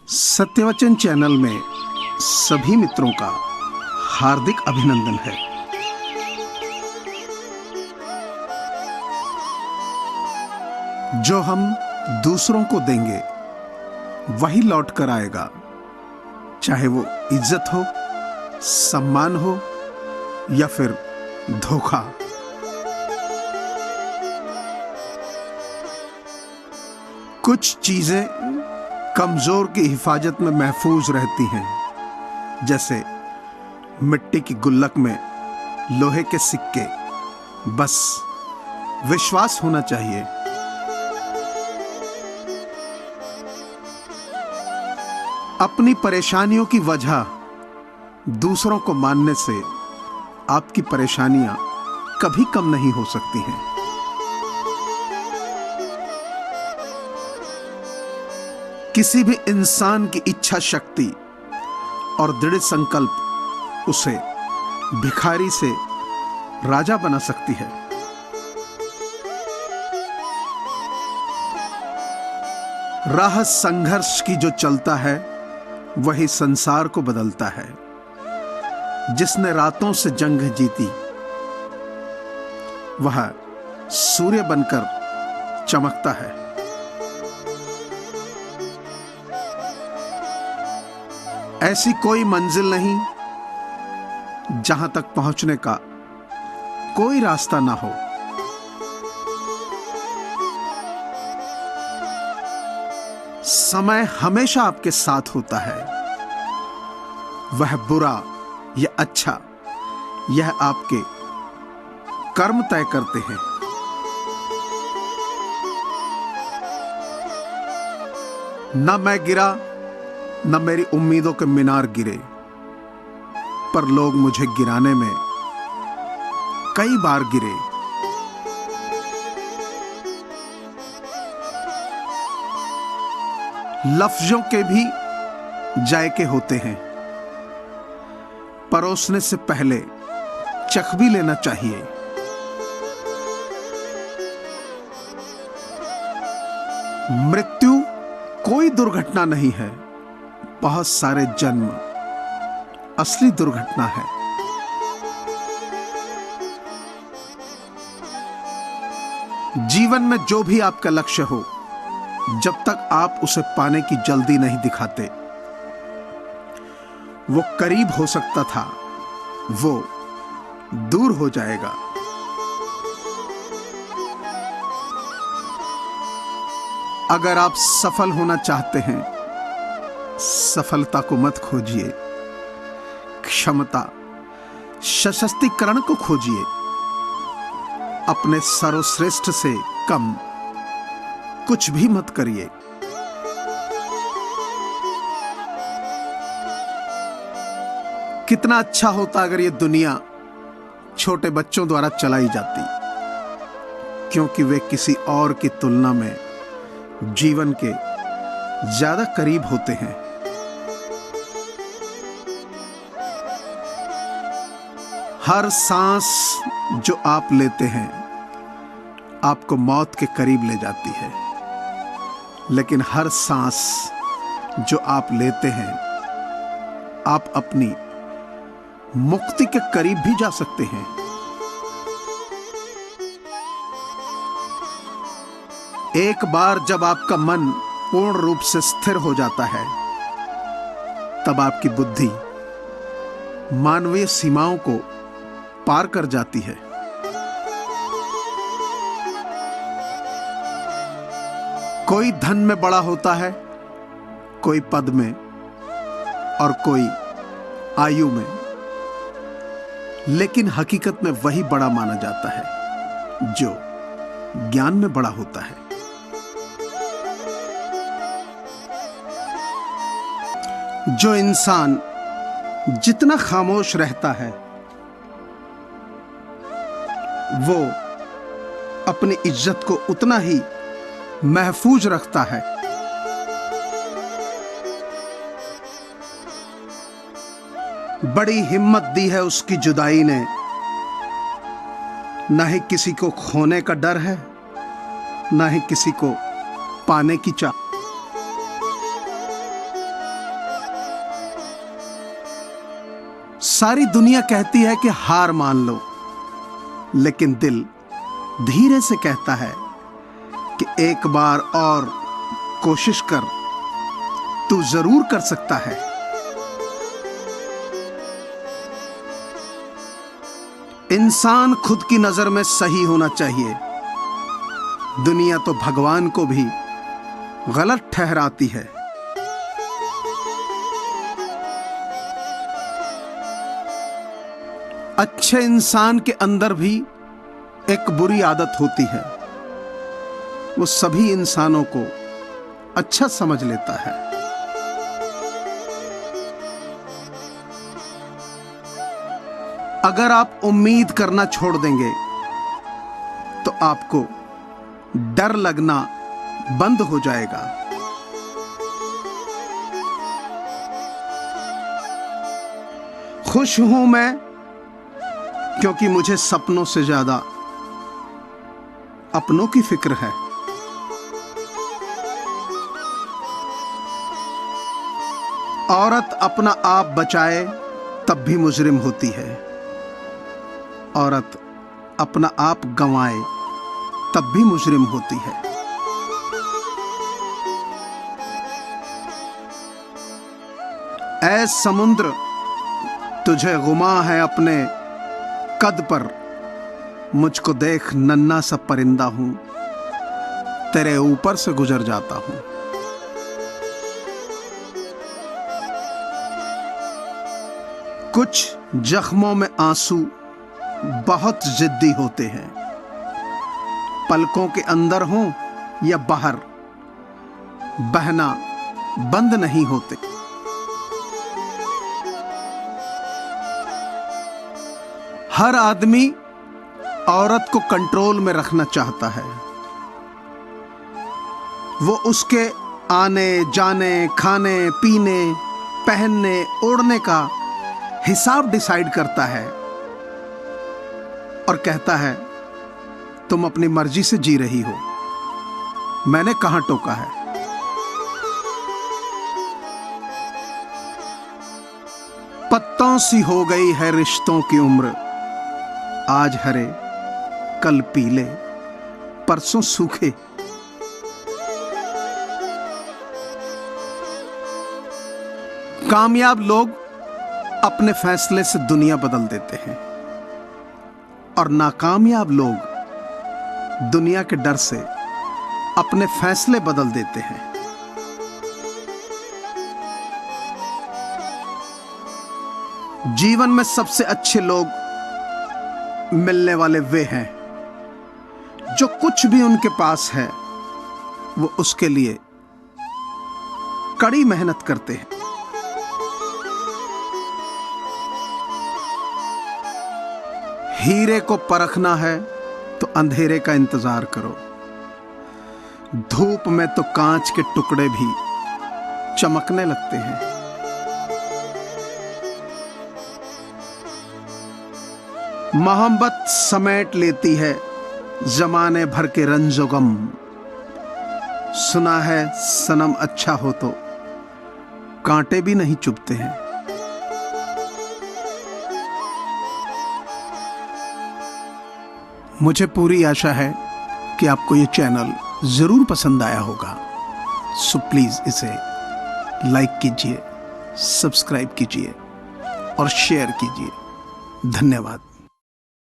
सत्यवचन channel में सभी मित्रों का हार्दिक अभिनंदन है। जो हम दूसरों को देंगे वही लौट कर आएगा, चाहे वो इज्जत हो, सम्मान हो या फिर धोखा। कुछ चीजें कमजोर की हिफाजत में महफूज रहती हैं, जैसे मिट्टी की गुल्लक में लोहे के सिक्के। बस विश्वास होना चाहिए। अपनी परेशानियों की वजह दूसरों को मानने से आपकी परेशानियां कभी कम नहीं हो सकती हैं। किसी भी इंसान की इच्छा शक्ति और दृढ़ संकल्प उसे भिखारी से राजा बना सकती है। राह संघर्ष की जो चलता है वही संसार को बदलता है। जिसने रातों से जंग जीती वह सूर्य बनकर चमकता है। ऐसी कोई मंजिल नहीं जहां तक पहुंचने का कोई रास्ता ना हो। समय हमेशा आपके साथ होता है। वह बुरा या अच्छा यह आपके कर्म तय करते हैं। न मैं गिरा न मेरी उम्मीदों के मीनार गिरे, पर लोग मुझे गिराने में कई बार गिरे। लफ्जों के भी जायके होते हैं, परोसने से पहले चख भी लेना चाहिए। मृत्यु कोई दुर्घटना नहीं है, बहुत सारे जन्म असली दुर्घटना है। जीवन में जो भी आपका लक्ष्य हो, जब तक आप उसे पाने की जल्दी नहीं दिखाते, वो करीब हो सकता था, वो दूर हो जाएगा। अगर आप सफल होना चाहते हैं, सफलता को मत खोजिए, क्षमता सशक्तिकरण को खोजिए। अपने सर्वश्रेष्ठ से कम कुछ भी मत करिए। कितना अच्छा होता अगर ये दुनिया छोटे बच्चों द्वारा चलाई जाती, क्योंकि वे किसी और की तुलना में जीवन के ज्यादा करीब होते हैं। हर सांस जो आप लेते हैं आपको मौत के करीब ले जाती है, लेकिन हर सांस जो आप लेते हैं आप अपनी मुक्ति के करीब भी जा सकते हैं। एक बार जब आपका मन पूर्ण रूप से स्थिर हो जाता है, तब आपकी बुद्धि मानवीय सीमाओं को पार कर जाती है। कोई धन में बड़ा होता है, कोई पद में और कोई आयु में, लेकिन हकीकत में वही बड़ा माना जाता है जो ज्ञान में बड़ा होता है। जो इंसान जितना खामोश रहता है वो अपनी इज्जत को उतना ही महफूज रखता है। बड़ी हिम्मत दी है उसकी जुदाई ने, ना ही किसी को खोने का डर है, ना ही किसी को पाने की चाह। सारी दुनिया कहती है कि हार मान लो, लेकिन दिल धीरे से कहता है कि एक बार और कोशिश कर, तू जरूर कर सकता है। इंसान खुद की नजर में सही होना चाहिए। दुनिया तो भगवान को भी गलत ठहराती है। अच्छे इंसान के अंदर भी एक बुरी आदत होती है। वो सभी इंसानों को अच्छा समझ लेता है। अगर आप उम्मीद करना छोड़ देंगे तो आपको डर लगना बंद हो जाएगा। खुश हूं मैं क्योंकि मुझे सपनों से ज्यादा अपनों की फिक्र है। औरत अपना आप बचाए तब भी मुजरिम होती है। औरत अपना आप गंवाए तब भी मुजरिम होती है। ऐ समुद्र, तुझे गुमा है अपने कद पर, मुझको देख नन्हा सा परिंदा हूं, तेरे ऊपर से गुजर जाता हूं। कुछ जख्मों में आंसू बहुत जिद्दी होते हैं, पलकों के अंदर हों या बाहर, बहना बंद नहीं होते। हर आदमी औरत को कंट्रोल में रखना चाहता है। वो उसके आने जाने, खाने पीने, पहनने ओढ़ने का हिसाब डिसाइड करता है और कहता है तुम अपनी मर्जी से जी रही हो, मैंने कहां टोका है। पत्तों सी हो गई है रिश्तों की उम्र, आज हरे कल पीले परसों सूखे। कामयाब लोग अपने फैसले से दुनिया बदल देते हैं और नाकामयाब लोग दुनिया के डर से अपने फैसले बदल देते हैं। जीवन में सबसे अच्छे लोग मिलने वाले वे हैं जो कुछ भी उनके पास है वो उसके लिए कड़ी मेहनत करते हैं। हीरे को परखना है तो अंधेरे का इंतजार करो, धूप में तो कांच के टुकड़े भी चमकने लगते हैं। मोहब्बत समेट लेती है जमाने भर के रंजो गम, सुना है सनम अच्छा हो तो कांटे भी नहीं चुभते हैं। मुझे पूरी आशा है कि आपको ये चैनल जरूर पसंद आया होगा, सो प्लीज इसे लाइक कीजिए, सब्सक्राइब कीजिए और शेयर कीजिए। धन्यवाद।